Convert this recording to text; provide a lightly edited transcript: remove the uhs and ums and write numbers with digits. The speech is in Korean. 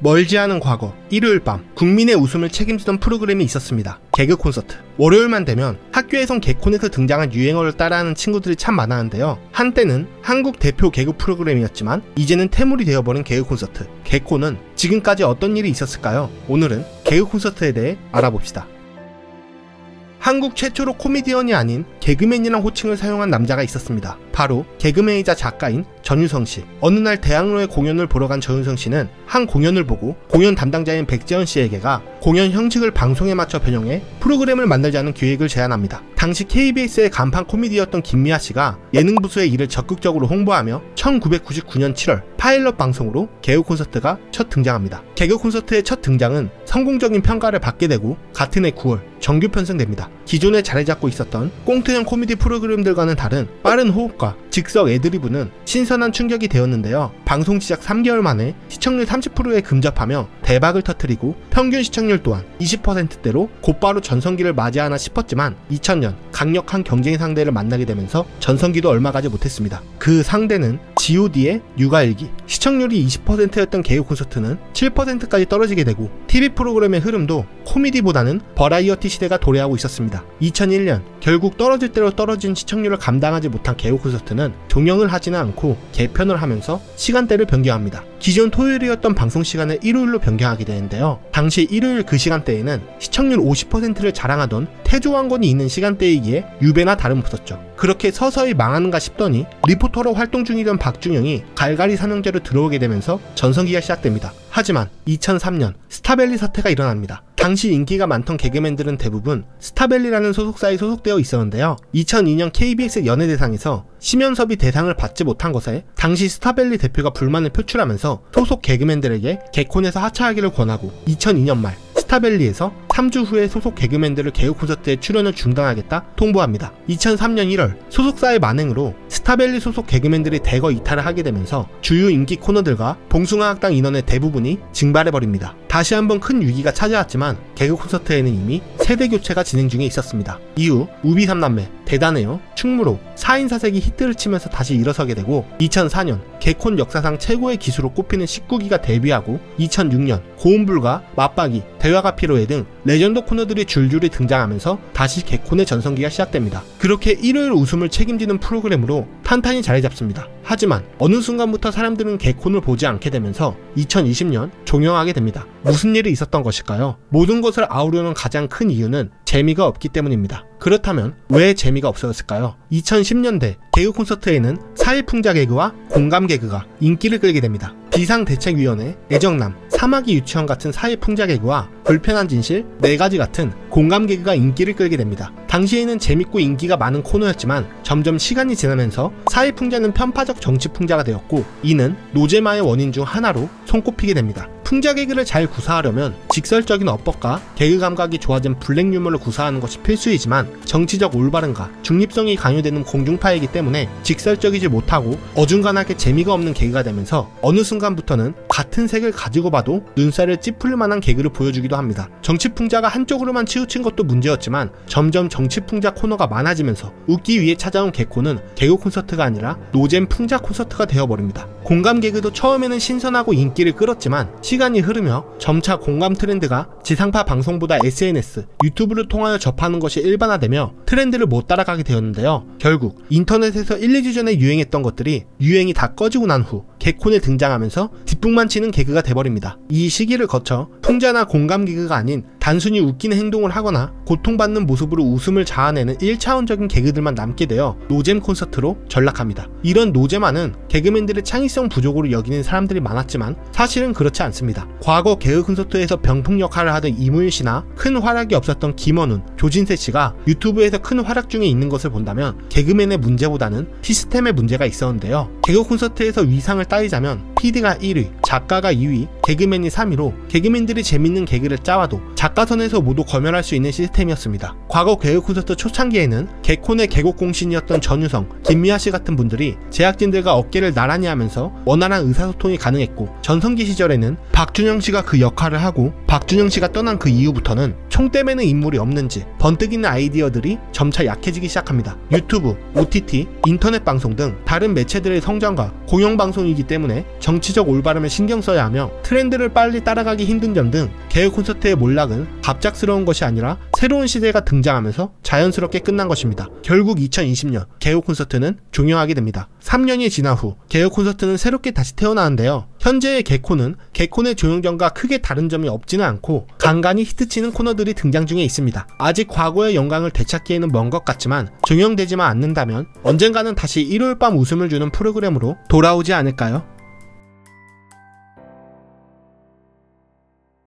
멀지 않은 과거, 일요일 밤 국민의 웃음을 책임지던 프로그램이 있었습니다. 개그 콘서트. 월요일만 되면 학교에선 개콘에서 등장한 유행어를 따라하는 친구들이 참 많았는데요. 한때는 한국 대표 개그 프로그램이었지만 이제는 태물이 되어버린 개그 콘서트. 개콘은 지금까지 어떤 일이 있었을까요? 오늘은 개그 콘서트에 대해 알아봅시다. 한국 최초로 코미디언이 아닌 개그맨이란 호칭을 사용한 남자가 있었습니다. 바로 개그맨이자 작가인 전유성 씨. 어느 날 대학로에 공연을 보러 간 전유성 씨는 한 공연을 보고 공연 담당자인 백재현 씨에게가 공연 형식을 방송에 맞춰 변형해 프로그램을 만들자는 기획을 제안합니다. 당시 KBS의 간판 코미디였던 김미아 씨가 예능부서의 일을 적극적으로 홍보하며 1999년 7월 파일럿 방송으로 개그 콘서트가 첫 등장합니다. 개그 콘서트의 첫 등장은 성공적인 평가를 받게 되고 같은 해 9월 정규 편성됩니다. 기존에 자리 잡고 있었던 꽁트형 코미디 프로그램들과는 다른 빠른 호흡과 즉석 애드리브는 신선한 충격이 되었는데요. 방송 시작 3개월 만에 시청률 30%에 근접하며 대박을 터뜨리고 평균 시청률 또한 20%대로 곧바로 전성기를 맞이하나 싶었지만 2000년 강력한 경쟁 상대를 만나게 되면서 전성기도 얼마 가지 못했습니다. 그 상대는 god의 육아일기. 시청률이 20%였던 개그 콘서트는 7%까지 떨어지게 되고 TV 프로그램의 흐름도 코미디보다는 버라이어티 시대가 도래하고 있었습니다. 2001년 결국 떨어질 대로 떨어진 시청률을 감당하지 못한 개그 콘서트는 종영을 하지는 않고 개편을 하면서 시간대를 변경합니다. 기존 토요일이었던 방송 시간을 일요일로 변경하게 되는데요. 당시 일요일 그 시간대에는 시청률 50%를 자랑하던 태조왕건이 있는 시간대이기에 유배나 다름없었죠. 그렇게 서서히 망하는가 싶더니 리포터로 활동 중이던 박준영이 갈갈이 삼형제로 들어오게 되면서 전성기가 시작됩니다. 하지만 2003년 스타밸리 사태가 일어납니다. 당시 인기가 많던 개그맨들은 대부분 스타밸리라는 소속사에 소속되어 있었는데요. 2002년 KBS 연예대상에서 심연섭이 대상을 받지 못한 것에 당시 스타밸리 대표가 불만을 표출하면서 소속 개그맨들에게 개콘에서 하차하기를 권하고 2002년 말 스타밸리에서 3주 후에 소속 개그맨들을 개그 콘서트에 출연을 중단하겠다 통보합니다. 2003년 1월 소속사의 만행으로 스타밸리 소속 개그맨들이 대거 이탈을 하게 되면서 주요 인기 코너들과 봉숭아학당 인원의 대부분이 증발해버립니다. 다시 한번 큰 위기가 찾아왔지만 개그 콘서트에는 이미 세대 교체가 진행 중에 있었습니다. 이후 우비 3남매, 대단해요, 충무로, 4인 사색이 히트를 치면서 다시 일어서게 되고 2004년 개콘 역사상 최고의 기수로 꼽히는 19기가 데뷔하고 2006년 고음불가, 맞박이, 대화가 필요해 등 레전드 코너들이 줄줄이 등장하면서 다시 개콘의 전성기가 시작됩니다. 그렇게 일요일 웃음을 책임지는 프로그램으로 탄탄히 자리 잡습니다. 하지만 어느 순간부터 사람들은 개콘을 보지 않게 되면서 2020년 종영하게 됩니다. 무슨 일이 있었던 것일까요? 모든 것을 아우르는 가장 큰 이유는 재미가 없기 때문입니다. 그렇다면 왜 재미가 없어졌을까요? 2010년대 개그 콘서트에는 사회풍자 개그와 공감 개그가 인기를 끌게 됩니다. 비상대책위원회, 애정남, 사마귀 유치원 같은 사회풍자 개그와 불편한 진실, 4가지 같은 공감 개그가 인기를 끌게 됩니다. 당시에는 재밌고 인기가 많은 코너였지만 점점 시간이 지나면서 사회풍자는 편파적 정치풍자가 되었고 이는 노제마의 원인 중 하나로 손꼽히게 됩니다. 풍자 개그를 잘 구사하려면 직설적인 어법과 개그 감각이 좋아진 블랙 유머를 구사하는 것이 필수이지만 정치적 올바름과 중립성이 강요되는 공중파이기 때문에 직설적이지 못하고 어중간하게 재미가 없는 개그가 되면서 어느 순간부터는 같은 색을 가지고 봐도 눈살을 찌푸릴 만한 개그를 보여주기도 합니다. 정치풍자가 한쪽으로만 치우친 것도 문제였지만 점점 정치풍자 코너가 많아지면서 웃기 위해 찾아온 개콘은 개그 콘서트가 아니라 노잼 풍자 콘서트가 되어버립니다. 공감 개그도 처음에는 신선하고 인기를 끌었지만 시간이 흐르며 점차 공감 트렌드가 지상파 방송보다 SNS, 유튜브를 통하여 접하는 것이 일반화되며 트렌드를 못 따라가게 되었는데요. 결국 인터넷에서 1, 2주 전에 유행했던 것들이 유행이 다 꺼지고 난 후 개콘에 등장하면서 뒷북만 치는 개그가 돼버립니다. 이 시기를 거쳐 풍자나 공감 개그가 아닌 단순히 웃기는 행동을 하거나 고통받는 모습으로 웃음을 자아내는 1차원적인 개그들만 남게 되어 노잼 콘서트로 전락합니다. 이런 노잼화는 개그맨들의 창의성 부족으로 여기는 사람들이 많았지만 사실은 그렇지 않습니다. 과거 개그 콘서트에서 병풍 역할을 하던 이무일 씨나 큰 활약이 없었던 김원훈, 조진세 씨가 유튜브에서 큰 활약 중에 있는 것을 본다면 개그맨의 문제보다는 시스템의 문제가 있었는데요. 개그 콘서트에서 위상을 따지자면 PD가 1위, 작가가 2위, 개그맨이 3위로 개그맨들이 재밌는 개그를 짜와도 작가선에서 모두 검열할 수 있는 시스템이었습니다. 과거 개그 콘서트 초창기에는 개콘의 개국공신이었던 전유성, 김미아 씨 같은 분들이 제작진들과 어깨를 나란히 하면서 원활한 의사소통이 가능했고 전성기 시절에는 박준영 씨가 그 역할을 하고 박준영 씨가 떠난 그 이후부터는 총대 매는 인물이 없는지 번뜩이는 아이디어들이 점차 약해지기 시작합니다. 유튜브, OTT, 인터넷 방송 등 다른 매체들의 성장과 공영방송이기 때문에 정치적 올바름을 신경 써야 하며 트렌드를 빨리 따라가기 힘든 점 등 개그 콘서트의 몰락은 갑작스러운 것이 아니라 새로운 시대가 등장하면서 자연스럽게 끝난 것입니다. 결국 2020년 개그 콘서트는 종영하게 됩니다. 3년이 지난 후 개그 콘서트는 새롭게 다시 태어나는데요. 현재의 개콘은 개콘의 종영전과 크게 다른 점이 없지는 않고 간간히 히트치는 코너들이 등장 중에 있습니다. 아직 과거의 영광을 되찾기에는 먼 것 같지만 종영되지만 않는다면 언젠가는 다시 일요일 밤 웃음을 주는 프로그램으로 돌아오지 않을까요?